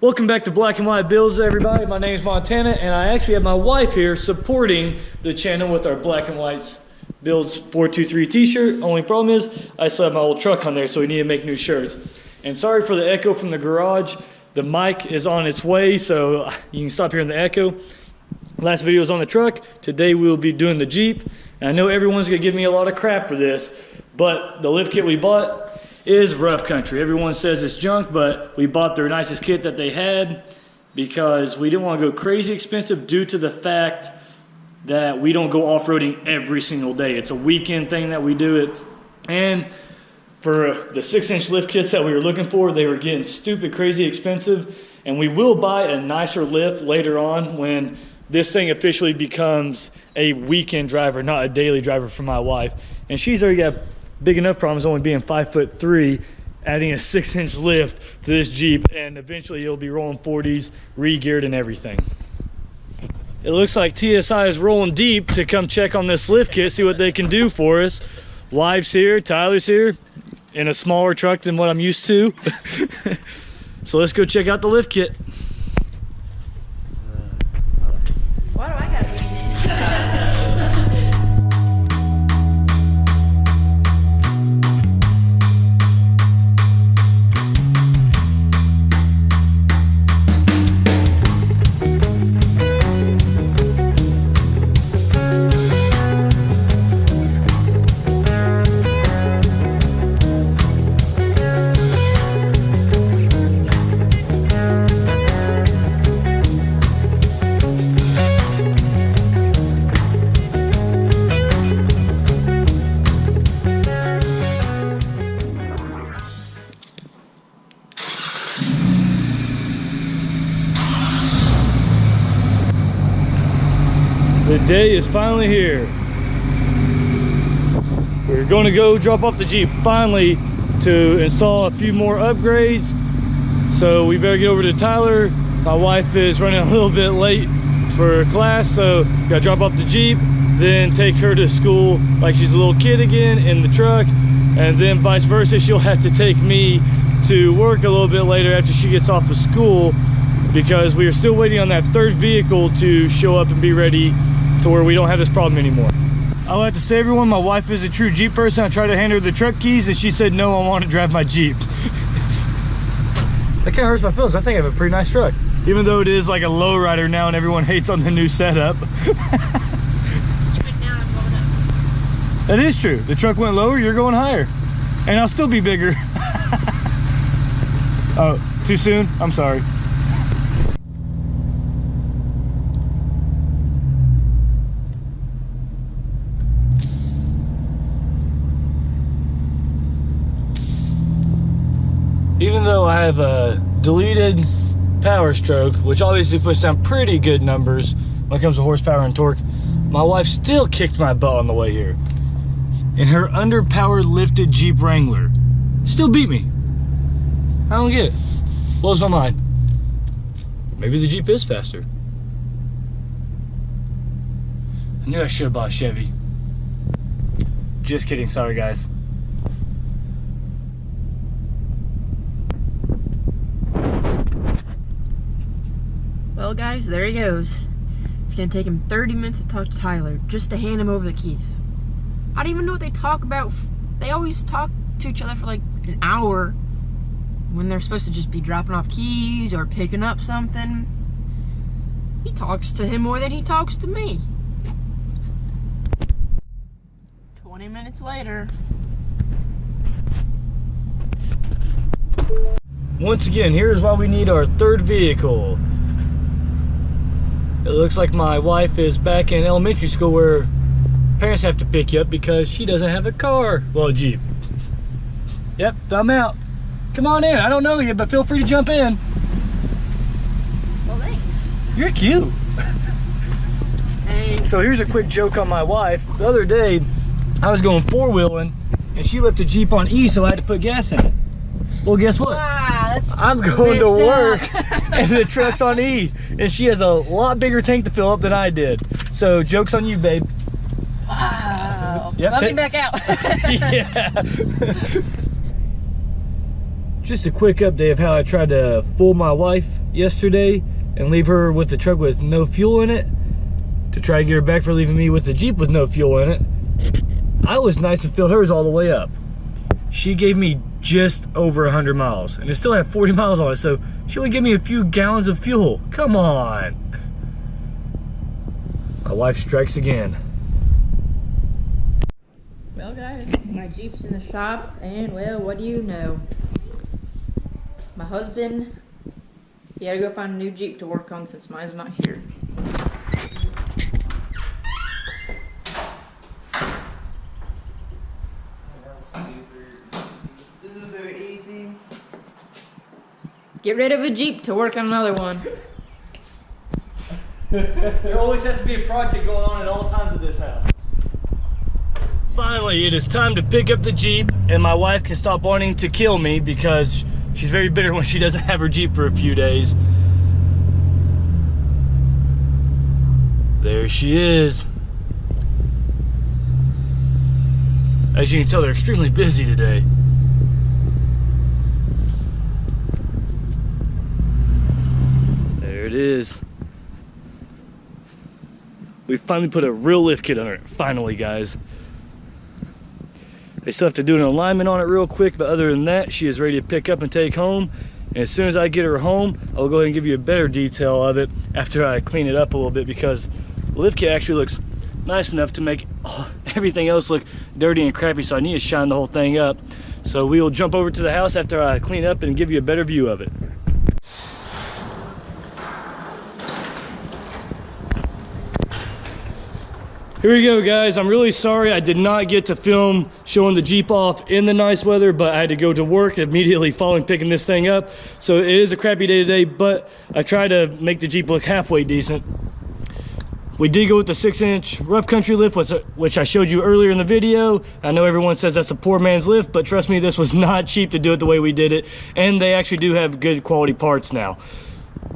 Welcome back to Black and White Builds, everybody. My name is Montana, and I actually have my wife here supporting the channel with our Black and White Builds 423 t-shirt. Only problem is I still have my old truck on there, so we need to make new shirts. And sorry for the echo from the garage. The mic is on its way, so you can stop hearing the echo. Last video was on the truck. Today we will be doing the Jeep. And I know everyone's gonna give me a lot of crap for this, but the lift kit we bought is rough country. Everyone says it's junk, but we bought their nicest kit that they had because we didn't want to go crazy expensive due to the fact that we don't go off-roading every single day. It's a weekend thing that we do it. And for the 6-inch lift kits that we were looking for, they were getting stupid crazy expensive. And we will buy a nicer lift later on when this thing officially becomes a weekend driver, not a daily driver for my wife. And she's already got big enough problems only being 5'3", adding a 6-inch lift to this Jeep, and eventually you'll be rolling 40s, re-geared and everything. It looks like TSI is rolling deep to come check on this lift kit, see what they can do for us. Wife's here, Tyler's here, in a smaller truck than what I'm used to. So let's go check out the lift kit. Why do I gotta be? The day is finally here. We're going to go drop off the Jeep finally to install a few more upgrades. So we better get over to Tyler. My wife is running a little bit late for class, so gotta drop off the Jeep, then take her to school like she's a little kid again in the truck, and then vice versa. She'll have to take me to work a little bit later after she gets off of school, because we are still waiting on that third vehicle to show up and be ready to where we don't have this problem anymore. I would like to say, everyone, my wife is a true Jeep person. I tried to hand her the truck keys and she said no, I want to drive my Jeep. That kind of hurts my feelings. I think I have a pretty nice truck, even though it is like a lowrider now and everyone hates on the new setup. That is true. The truck went lower, you're going higher, and I'll still be bigger. Oh, too soon? I'm sorry. Even though I have a deleted power stroke, which obviously puts down pretty good numbers when it comes to horsepower and torque, my wife still kicked my butt on the way here. In her underpowered lifted Jeep Wrangler. Still beat me. I don't get it. Blows my mind. Maybe the Jeep is faster. I knew I should have bought a Chevy. Just kidding, sorry guys. Well, guys, there he goes. It's gonna take him 30 minutes to talk to Tyler just to hand him over the keys. I don't even know what they talk about. They always talk to each other for like an hour when they're supposed to just be dropping off keys or picking up something. He talks to him more than he talks to me. 20 minutes later. Once again, here's why we need our third vehicle. It looks like my wife is back in elementary school where parents have to pick you up because she doesn't have a car. Well, a Jeep. Yep, thumb out. Come on in. I don't know you, but feel free to jump in. Well, thanks. You're cute. Thanks. So here's a quick joke on my wife. The other day, I was going four-wheeling, and she left a Jeep on E, so I had to put gas in it. Well, guess what? Wow, that's I'm going to work, and the truck's on E, and she has a lot bigger tank to fill up than I did. So, joke's on you, babe. Wow. Yep, Let me back out. Yeah. Just a quick update of how I tried to fool my wife yesterday and leave her with the truck with no fuel in it to try to get her back for leaving me with the Jeep with no fuel in it. I was nice and filled hers all the way up. She gave me just over 100 miles and it still had 40 miles on it, so she only gave me a few gallons of fuel. Come on. My wife strikes again. Well guys, my Jeep's in the shop and well, what do you know? My husband, he had to go find a new Jeep to work on since mine's not here. Uber easy. Get rid of a Jeep to work on another one. There always has to be a project going on at all times at this house. Finally, it is time to pick up the Jeep, and my wife can stop wanting to kill me because she's very bitter when she doesn't have her Jeep for a few days. There she is. As you can tell, they're extremely busy today. There it is. We finally put a real lift kit on it. Finally, guys. They still have to do an alignment on it real quick, but other than that, she is ready to pick up and take home. And as soon as I get her home, I'll go ahead and give you a better detail of it after I clean it up a little bit, because the lift kit actually looks nice enough to make everything else look dirty and crappy, so I need to shine the whole thing up. So we will jump over to the house after I clean up and give you a better view of it. Here we go, guys. I'm really sorry I did not get to film showing the Jeep off in the nice weather, but I had to go to work immediately following picking this thing up. So it is a crappy day today, but I tried to make the Jeep look halfway decent. We did go with the 6-inch rough country lift, which I showed you earlier in the video. I know everyone says that's a poor man's lift, but trust me, this was not cheap to do it the way we did it. And they actually do have good quality parts now.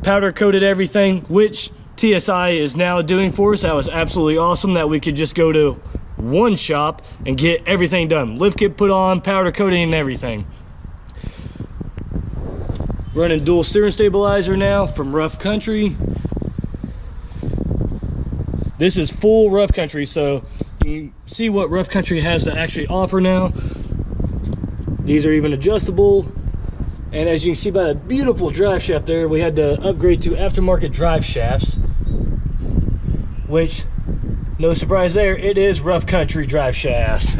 Powder coated everything, which TSI is now doing for us. That was absolutely awesome that we could just go to one shop and get everything done. Lift kit put on, powder coating and everything. Running dual steering stabilizer now from Rough Country. This is full Rough Country, so you can see what Rough Country has to actually offer now. These are even adjustable. And as you can see by the beautiful drive shaft there, we had to upgrade to aftermarket drive shafts, which, no surprise there, it is Rough Country drive shafts.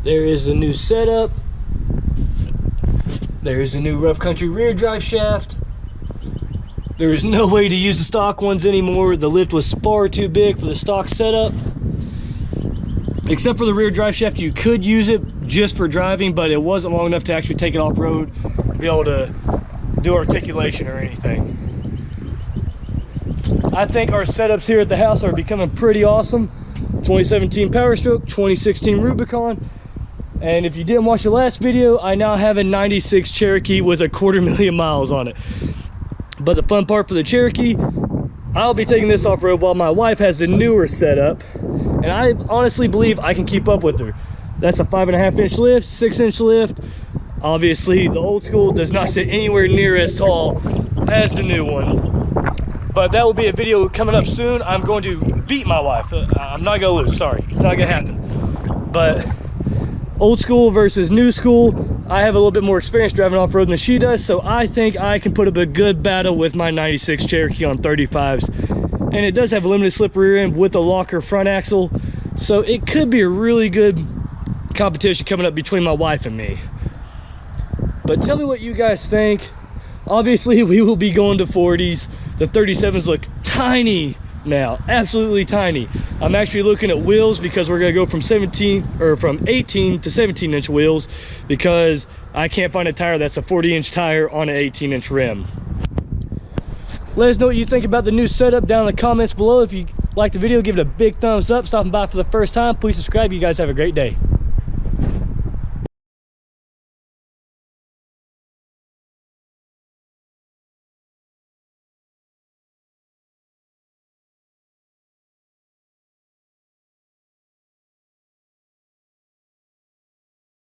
There is the new setup. There is the new Rough Country rear drive shaft. There is no way to use the stock ones anymore. The lift was far too big for the stock setup. Except for the rear drive shaft, you could use it just for driving, but it wasn't long enough to actually take it off-road, be able to do articulation or anything. I think our setups here at the house are becoming pretty awesome. 2017 Power Stroke, 2016 Rubicon, and if you didn't watch the last video, I now have a 96 Cherokee with 250,000 miles on it. But the fun part for the Cherokee, I'll be taking this off-road while my wife has the newer setup. And I honestly believe I can keep up with her. That's a 5.5-inch lift, 6-inch lift. Obviously, the old school does not sit anywhere near as tall as the new one. But that will be a video coming up soon. I'm going to beat my wife. I'm not gonna lose, sorry. It's not gonna happen. But old school versus new school, I have a little bit more experience driving off-road than she does, so I think I can put up a good battle with my 96 Cherokee on 35s. And it does have a limited slip rear end with a locker front axle, so it could be a really good competition coming up between my wife and me. But tell me what you guys think. Obviously, we will be going to 40s. The 37s look tiny now, absolutely tiny. I'm actually looking at wheels because we're gonna go from 18 to 17-inch wheels, because I can't find a tire that's a 40-inch tire on an 18-inch rim. Let us know what you think about the new setup down in the comments below. If you liked the video, give it a big thumbs up. Stopping by for the first time, please subscribe. You guys have a great day.